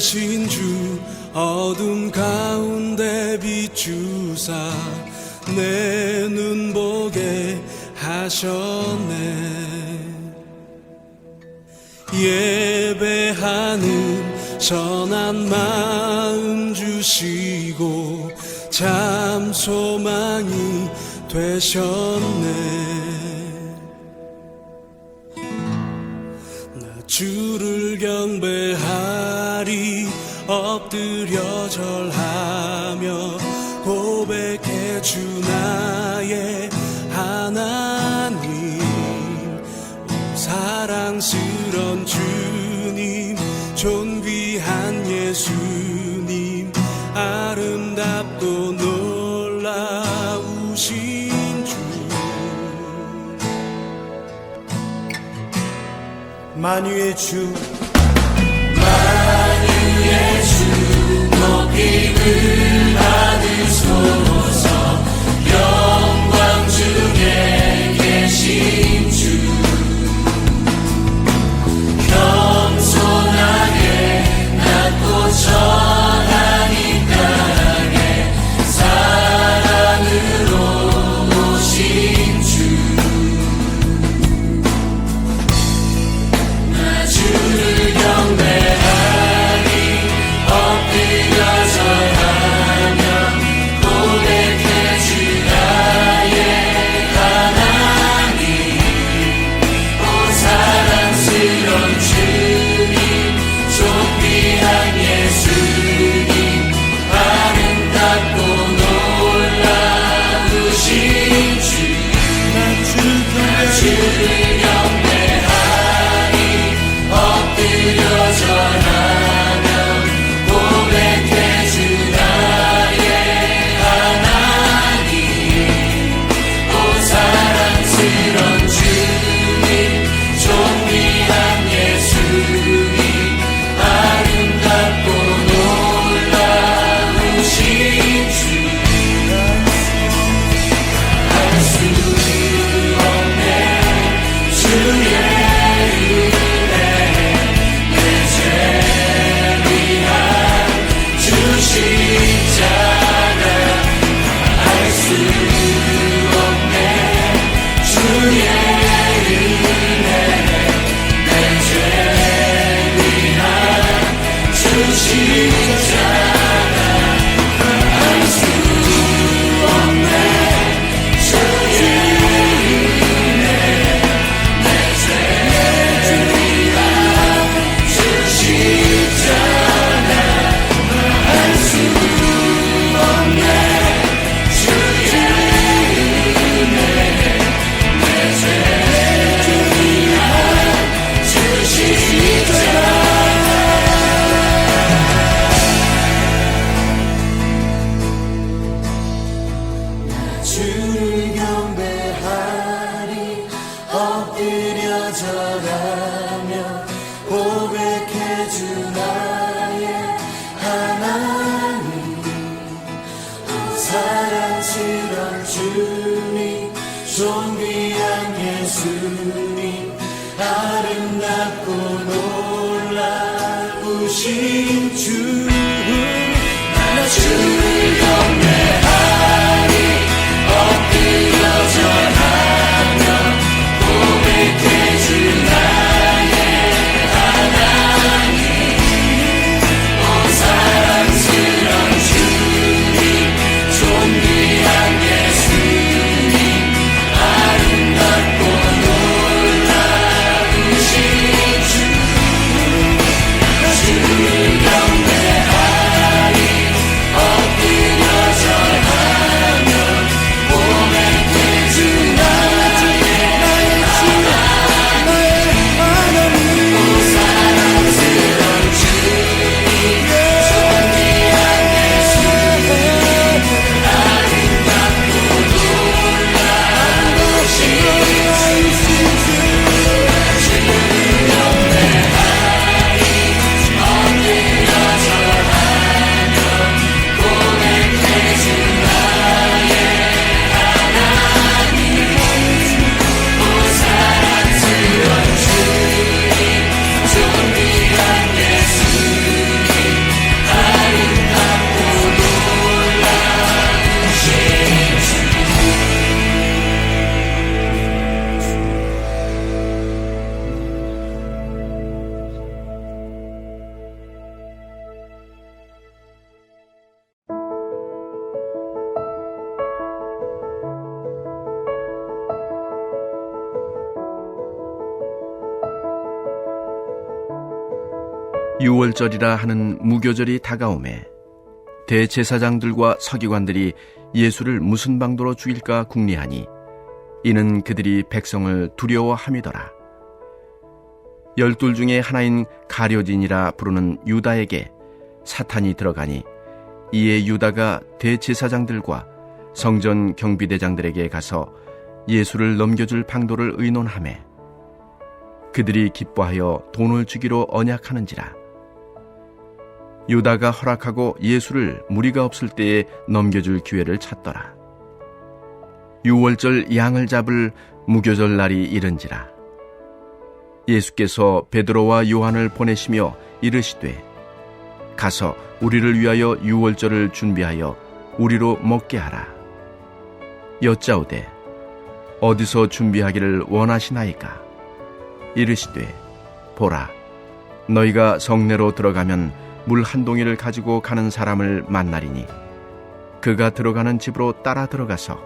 되신 주 어둠 가운데 비추사 내 눈 보게 하셨네. 예배하는 선한 마음 주시고 참 소망이 되셨네. 나 주를 경배하리 엎드려 절하며 고백해 주 나의 하나님. 사랑스런 주님 존귀한 예수님 아름답고 놀라우신 주. 만유의 주 만유의 주 높임을 받으소서. 영광 중에 계신 주 겸손하게 낮고 천한 이 땅에 사랑으로 오신 주. 나 주를 경배하리 엎드려 절하며 고백해 주 나의 하나님. 오 사랑스런 주님 존귀한 예수님 아름답고 놀라우신 주. 나 주를 경배하리 엎드려 절하며 고백해 주 나의 하나님. 오 사랑스런 주님 존귀한 예수님 아름답고 놀라우신 주. 알 수 없네 주의 은혜 내 죄 위한 주 십자가. 알 수 없네 주의 은혜 내 죄 위한 주 십자가. 알 수 없네 주의 은혜 내 죄 위한 주 십자가. 알 수 없네 주의 은혜 내 죄 위한 주 십자가. 주를 경배하리 엎드려 절하며 고백해 주 나의 하나님. 오 사랑스런 주님 존귀한 예수님 아름답고 놀라우신 주. 나 주를 경배하리 엎드려 절하며 고백해 주 나의 하나님. 오 사랑스런 주님 존귀한 예수님 아름답고 놀라우신 주. 주를 경배 유월절이라 하는 무교절이 다가오매 대제사장들과 서기관들이 예수를 무슨 방도로 죽일까 궁리하니 이는 그들이 백성을 두려워함이더라. 12 중에 하나인 가룟인이라 부르는 유다에게 사탄이 들어가니 이에 유다가 대제사장들과 성전 경비대장들에게 가서 예수를 넘겨줄 방도를 의논하매 그들이 기뻐하여 돈을 주기로 언약하는지라. 유다가 허락하고 예수를 무리가 없을 때에 넘겨줄 기회를 찾더라. 유월절 양을 잡을 무교절 날이 이른지라. 예수께서 베드로와 요한을 보내시며 이르시되 가서 우리를 위하여 유월절을 준비하여 우리로 먹게 하라. 여짜오되 어디서 준비하기를 원하시나이까? 이르시되 보라, 너희가 성내로 들어가면 물 한 동이를 가지고 가는 사람을 만나리니 그가 들어가는 집으로 따라 들어가서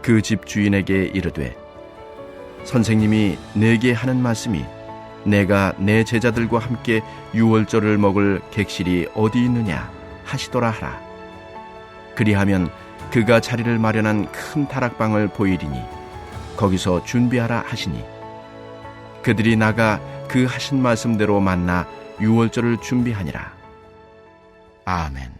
그 집 주인에게 이르되 선생님이 내게 하는 말씀이 내가 내 제자들과 함께 유월절을 먹을 객실이 어디 있느냐 하시더라 하라. 그리하면 그가 자리를 마련한 큰 다락방을 보이리니 거기서 준비하라 하시니 그들이 나가 그 하신 말씀대로 만나 유월절을 준비하니라. 아멘.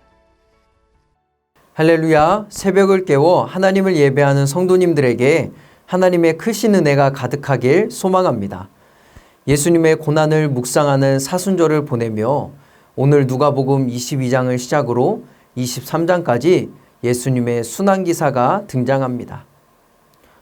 할렐루야. 새벽을 깨워 하나님을 예배하는 성도님들에게 하나님의 크신 은혜가 가득하길 소망합니다. 예수님의 고난을 묵상하는 사순절을 보내며 오늘 누가복음 22장을 시작으로 23장까지 예수님의 순환기사가 등장합니다.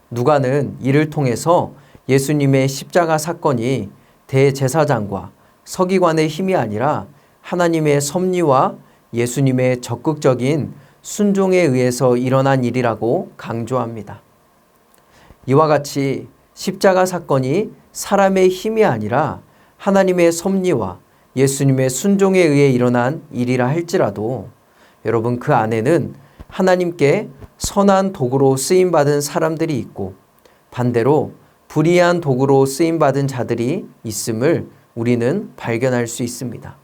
누가는 이를 통해서 예수님의 십자가 사건이 대제사장과 서기관의 힘이 아니라 하나님의 섭리와 예수님의 적극적인 순종에 의해서 일어난 일이라고 강조합니다. 이와 같이 십자가 사건이 사람의 힘이 아니라 하나님의 섭리와 예수님의 순종에 의해 일어난 일이라 할지라도 여러분 그 안에는 하나님께 선한 도구로 쓰임받은 사람들이 있고 반대로 불의한 도구로 쓰임받은 자들이 있음을 우리는 발견할 수 있습니다.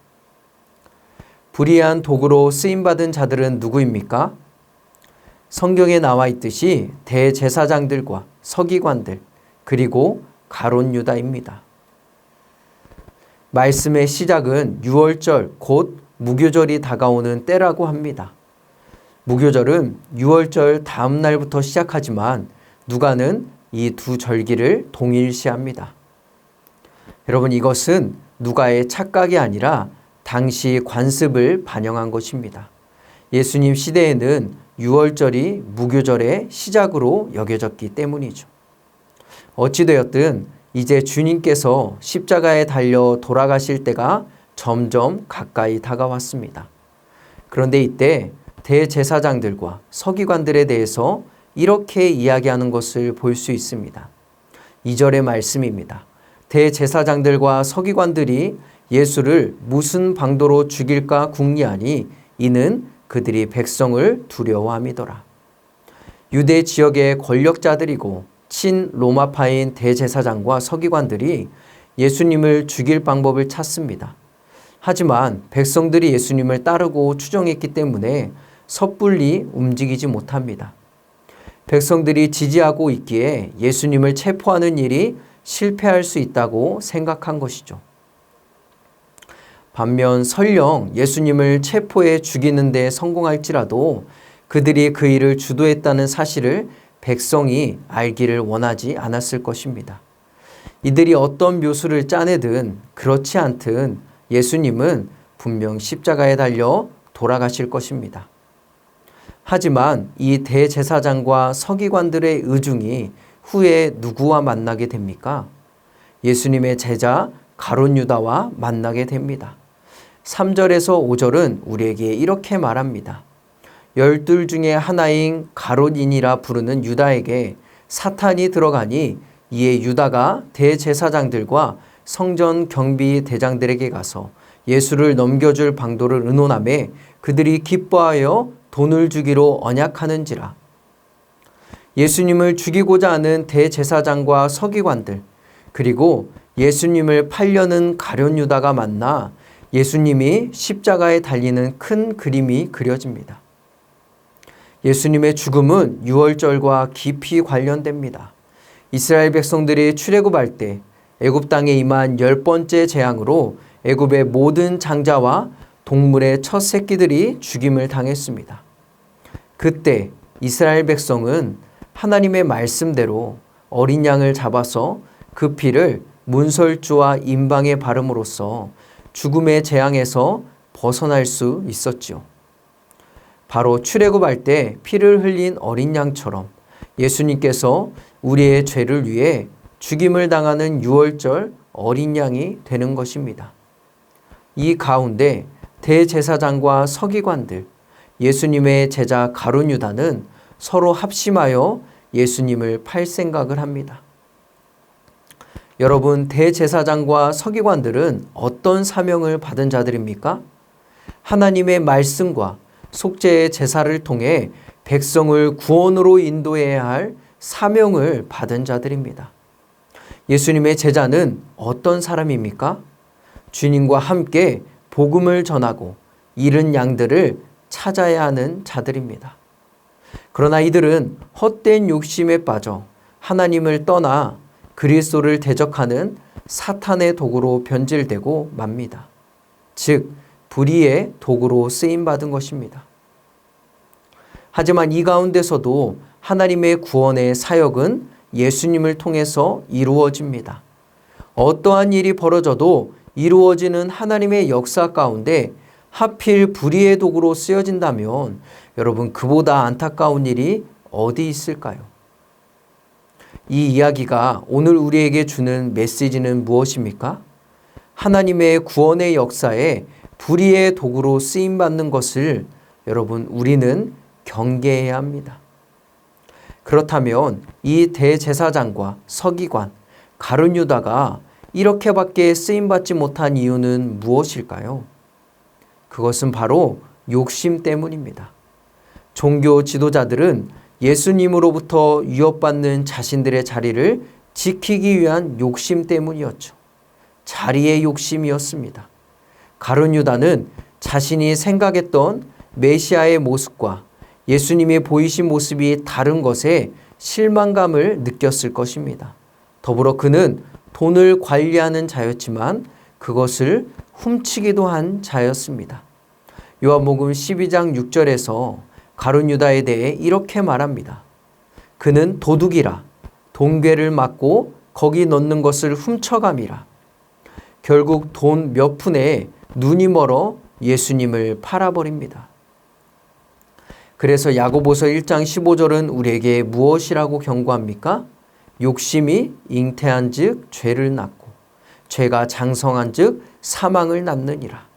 불의한 도구로 쓰임받은 자들은 누구입니까? 성경에 나와 있듯이 대제사장들과 서기관들 그리고 가룟 유다입니다. 말씀의 시작은 유월절 곧 무교절이 다가오는 때라고 합니다. 무교절은 유월절 다음 날부터 시작하지만 누가는 이 두 절기를 동일시합니다. 여러분 이것은 누가의 착각이 아니라 당시 관습을 반영한 것입니다. 예수님 시대에는 유월절이 무교절의 시작으로 여겨졌기 때문이죠. 어찌되었든 이제 주님께서 십자가에 달려 돌아가실 때가 점점 가까이 다가왔습니다. 그런데 이때 대제사장들과 서기관들에 대해서 이렇게 이야기하는 것을 볼 수 있습니다. 2절의 말씀입니다. 대제사장들과 서기관들이 예수를 무슨 방도로 죽일까 궁리하니 이는 그들이 백성을 두려워함이더라. 유대 지역의 권력자들이고 친로마파인 대제사장과 서기관들이 예수님을 죽일 방법을 찾습니다. 하지만 백성들이 예수님을 따르고 추종했기 때문에 섣불리 움직이지 못합니다. 백성들이 지지하고 있기에 예수님을 체포하는 일이 실패할 수 있다고 생각한 것이죠. 반면 설령 예수님을 체포해 죽이는 데 성공할지라도 그들이 그 일을 주도했다는 사실을 백성이 알기를 원하지 않았을 것입니다. 이들이 어떤 묘수를 짜내든 그렇지 않든 예수님은 분명 십자가에 달려 돌아가실 것입니다. 하지만 이 대제사장과 서기관들의 의중이 후에 누구와 만나게 됩니까? 예수님의 제자 가룟 유다와 만나게 됩니다. 3절에서 5절은 우리에게 이렇게 말합니다. 12 중에 하나인 가룟인이라 부르는 유다에게 사탄이 들어가니 이에 유다가 대제사장들과 성전 경비 대장들에게 가서 예수를 넘겨줄 방도를 의논하며 그들이 기뻐하여 돈을 주기로 언약하는지라. 예수님을 죽이고자 하는 대제사장과 서기관들 그리고 예수님을 팔려는 가룟 유다가 만나 예수님이 십자가에 달리는 큰 그림이 그려집니다. 예수님의 죽음은 유월절과 깊이 관련됩니다. 이스라엘 백성들이 출애굽할 때 애굽 땅에 임한 10번째 재앙으로 애굽의 모든 장자와 동물의 첫 새끼들이 죽임을 당했습니다. 그때 이스라엘 백성은 하나님의 말씀대로 어린 양을 잡아서 그 피를 문설주와 임방에 바름으로써 죽음의 재앙에서 벗어날 수 있었지요. 바로 출애굽할 때 피를 흘린 어린 양처럼 예수님께서 우리의 죄를 위해 죽임을 당하는 유월절 어린 양이 되는 것입니다. 이 가운데 대제사장과 서기관들, 예수님의 제자 가룟 유다는 서로 합심하여 예수님을 팔 생각을 합니다. 여러분, 대제사장과 서기관들은 어떤 사명을 받은 자들입니까? 하나님의 말씀과 속죄의 제사를 통해 백성을 구원으로 인도해야 할 사명을 받은 자들입니다. 예수님의 제자는 어떤 사람입니까? 주님과 함께 복음을 전하고 잃은 양들을 찾아야 하는 자들입니다. 그러나 이들은 헛된 욕심에 빠져 하나님을 떠나 그리스도를 대적하는 사탄의 도구로 변질되고 맙니다. 즉, 불의의 도구로 쓰임받은 것입니다. 하지만 이 가운데서도 하나님의 구원의 사역은 예수님을 통해서 이루어집니다. 어떠한 일이 벌어져도 이루어지는 하나님의 역사 가운데 하필 불의의 도구로 쓰여진다면 여러분, 그보다 안타까운 일이 어디 있을까요? 이 이야기가 오늘 우리에게 주는 메시지는 무엇입니까? 하나님의 구원의 역사에 불의의 도구로 쓰임받는 것을 여러분, 우리는 경계해야 합니다. 그렇다면 이 대제사장과 서기관, 가룟 유다가 이렇게밖에 쓰임받지 못한 이유는 무엇일까요? 그것은 바로 욕심 때문입니다. 종교 지도자들은 예수님으로부터 위협받는 자신들의 자리를 지키기 위한 욕심 때문이었죠. 자리의 욕심이었습니다. 가룟 유다는 자신이 생각했던 메시아의 모습과 예수님이 보이신 모습이 다른 것에 실망감을 느꼈을 것입니다. 더불어 그는 돈을 관리하는 자였지만 그것을 훔치기도 한 자였습니다. 요한복음 12장 6절에서 가룟 유다에 대해 이렇게 말합니다. 그는 도둑이라 동궤를 맞고 거기 넣는 것을 훔쳐감이라. 결국 돈 몇 푼에 눈이 멀어 예수님을 팔아버립니다. 그래서 야고보서 1장 15절은 우리에게 무엇이라고 경고합니까? 욕심이 잉태한 즉 죄를 낳고 죄가 장성한 즉 사망을 낳느니라.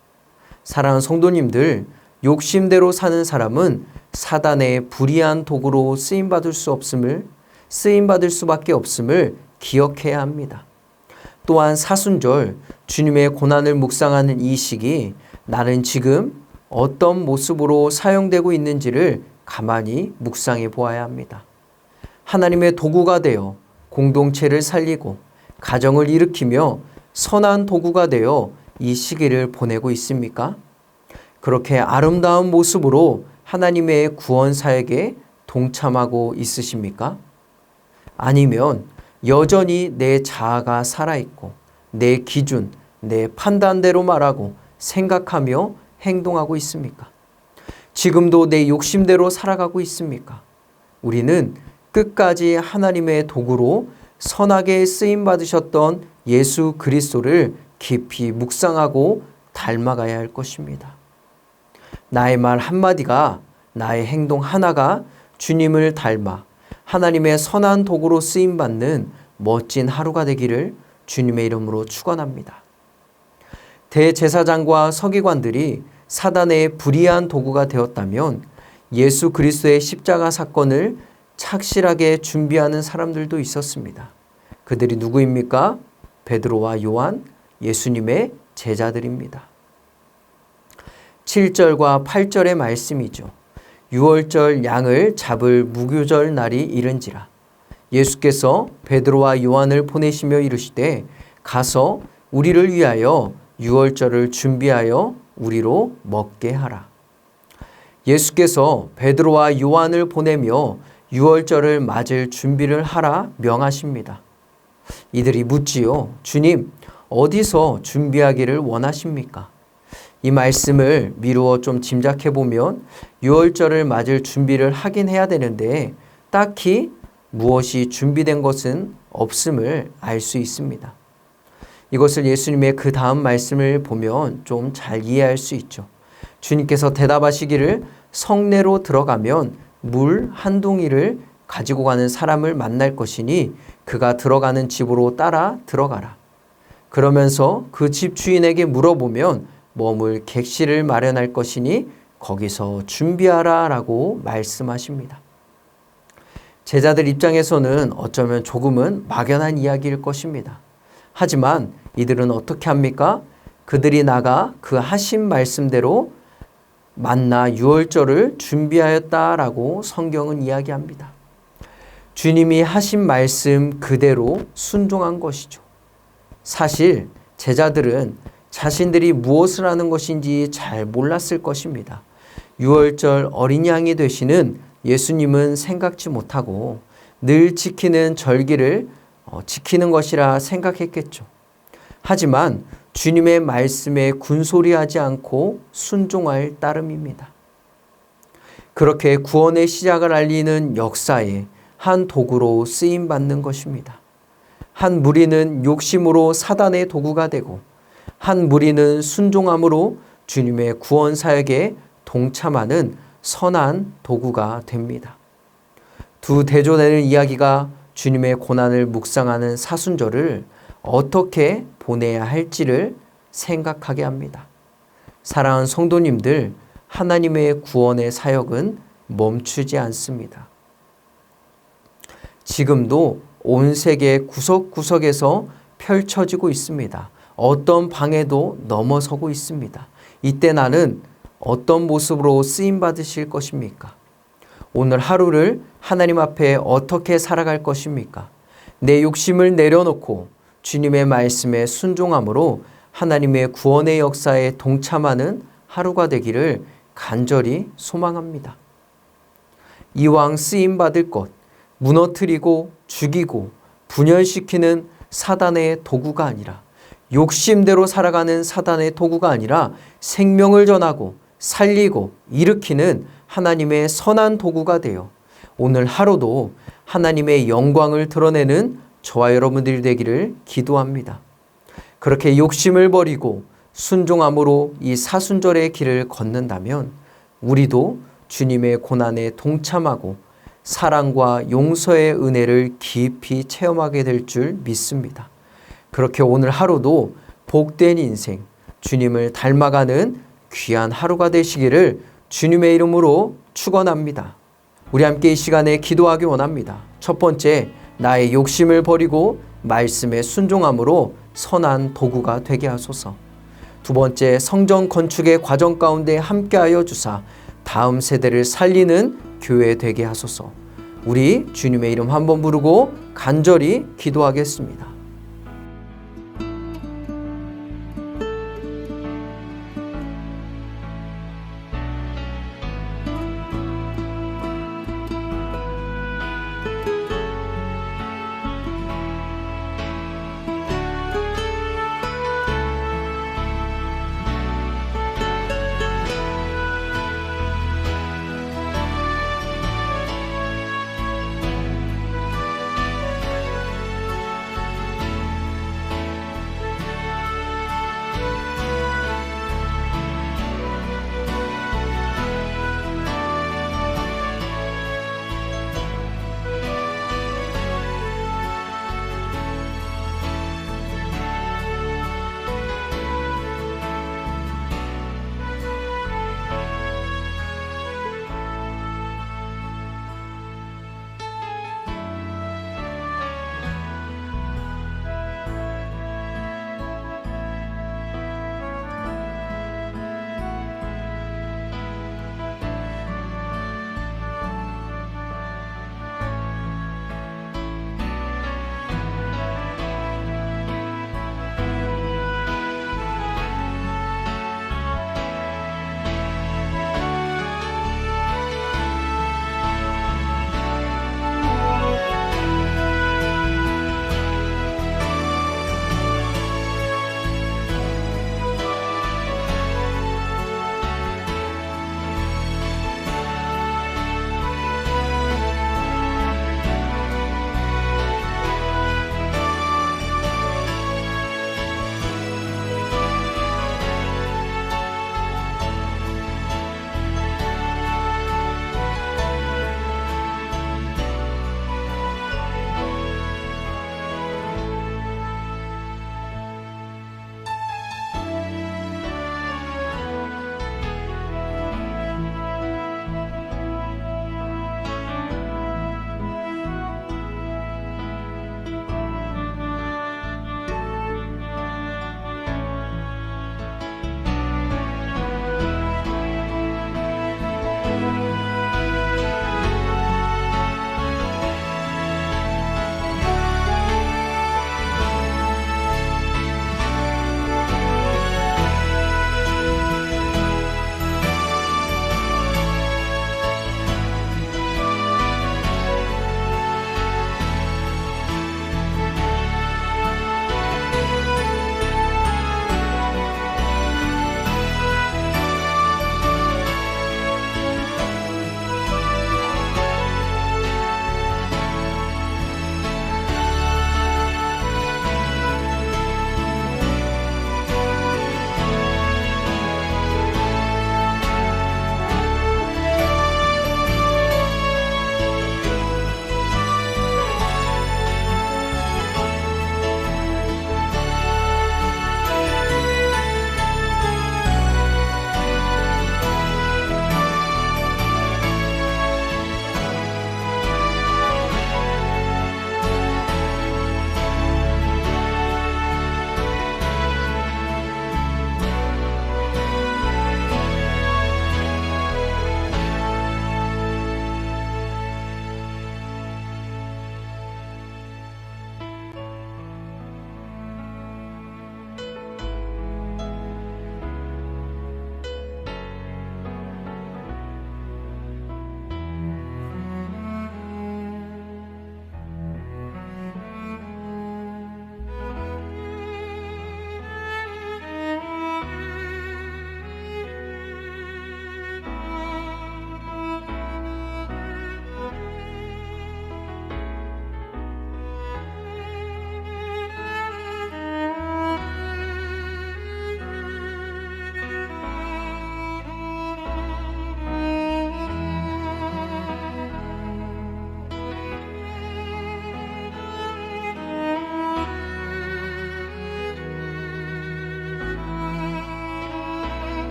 사랑하는 성도님들, 욕심대로 사는 사람은 사단의 불의한 도구로 쓰임받을 수밖에 없음을 기억해야 합니다. 또한 사순절 주님의 고난을 묵상하는 이 시기, 나는 지금 어떤 모습으로 사용되고 있는지를 가만히 묵상해 보아야 합니다. 하나님의 도구가 되어 공동체를 살리고 가정을 일으키며 선한 도구가 되어 이 시기를 보내고 있습니까? 그렇게 아름다운 모습으로 하나님의 구원 사역에 동참하고 있으십니까? 아니면 여전히 내 자아가 살아있고 내 기준, 내 판단대로 말하고 생각하며 행동하고 있습니까? 지금도 내 욕심대로 살아가고 있습니까? 우리는 끝까지 하나님의 도구로 선하게 쓰임받으셨던 예수 그리스도를 깊이 묵상하고 닮아가야 할 것입니다. 나의 말 한마디가, 나의 행동 하나가 주님을 닮아 하나님의 선한 도구로 쓰임받는 멋진 하루가 되기를 주님의 이름으로 축원합니다. 대제사장과 서기관들이 사단의 불의한 도구가 되었다면 예수 그리스도의 십자가 사건을 착실하게 준비하는 사람들도 있었습니다. 그들이 누구입니까? 베드로와 요한, 예수님의 제자들입니다. 7절과 8절의 말씀이죠. 유월절 양을 잡을 무교절 날이 이른지라. 예수께서 베드로와 요한을 보내시며 이르시되 가서 우리를 위하여 유월절을 준비하여 우리로 먹게 하라. 예수께서 베드로와 요한을 보내며 유월절을 맞을 준비를 하라 명하십니다. 이들이 묻지요. 주님, 어디서 준비하기를 원하십니까? 이 말씀을 미루어 좀 짐작해 보면 유월절을 맞을 준비를 하긴 해야 되는데 딱히 무엇이 준비된 것은 없음을 알 수 있습니다. 이것을 예수님의 그 다음 말씀을 보면 좀 잘 이해할 수 있죠. 주님께서 대답하시기를 성내로 들어가면 물 한 동이를 가지고 가는 사람을 만날 것이니 그가 들어가는 집으로 따라 들어가라. 그러면서 그 집 주인에게 물어보면 머물 객실을 마련할 것이니 거기서 준비하라 라고 말씀하십니다. 제자들 입장에서는 어쩌면 조금은 막연한 이야기일 것입니다. 하지만 이들은 어떻게 합니까? 그들이 나가 그 하신 말씀대로 만나 유월절을 준비하였다라고 성경은 이야기합니다. 주님이 하신 말씀 그대로 순종한 것이죠. 사실 제자들은 자신들이 무엇을 하는 것인지 잘 몰랐을 것입니다. 유월절 어린 양이 되시는 예수님은 생각지 못하고 늘 지키는 절기를 지키는 것이라 생각했겠죠. 하지만 주님의 말씀에 군소리하지 않고 순종할 따름입니다. 그렇게 구원의 시작을 알리는 역사에 한 도구로 쓰임받는 것입니다. 한 무리는 욕심으로 사단의 도구가 되고 한 무리는 순종함으로 주님의 구원 사역에 동참하는 선한 도구가 됩니다. 두 대조되는 이야기가 주님의 고난을 묵상하는 사순절을 어떻게 보내야 할지를 생각하게 합니다. 사랑하는 성도님들, 하나님의 구원의 사역은 멈추지 않습니다. 지금도 온 세계 구석구석에서 펼쳐지고 있습니다. 어떤 방에도 넘어서고 있습니다. 이때 나는 어떤 모습으로 쓰임받으실 것입니까? 오늘 하루를 하나님 앞에 어떻게 살아갈 것입니까? 내 욕심을 내려놓고 주님의 말씀에 순종함으로 하나님의 구원의 역사에 동참하는 하루가 되기를 간절히 소망합니다. 이왕 쓰임받을 것, 무너뜨리고 죽이고 분열시키는 사단의 도구가 아니라 욕심대로 살아가는 사단의 도구가 아니라 생명을 전하고 살리고 일으키는 하나님의 선한 도구가 되어 오늘 하루도 하나님의 영광을 드러내는 저와 여러분들이 되기를 기도합니다. 그렇게 욕심을 버리고 순종함으로 이 사순절의 길을 걷는다면 우리도 주님의 고난에 동참하고 사랑과 용서의 은혜를 깊이 체험하게 될 줄 믿습니다. 그렇게 오늘 하루도 복된 인생, 주님을 닮아가는 귀한 하루가 되시기를 주님의 이름으로 축원합니다. 우리 함께 이 시간에 기도하기 원합니다. 첫 번째, 나의 욕심을 버리고 말씀에 순종함으로 선한 도구가 되게 하소서. 두 번째, 성전 건축의 과정 가운데 함께하여 주사 다음 세대를 살리는 교회 되게 하소서. 우리 주님의 이름 한번 부르고 간절히 기도하겠습니다.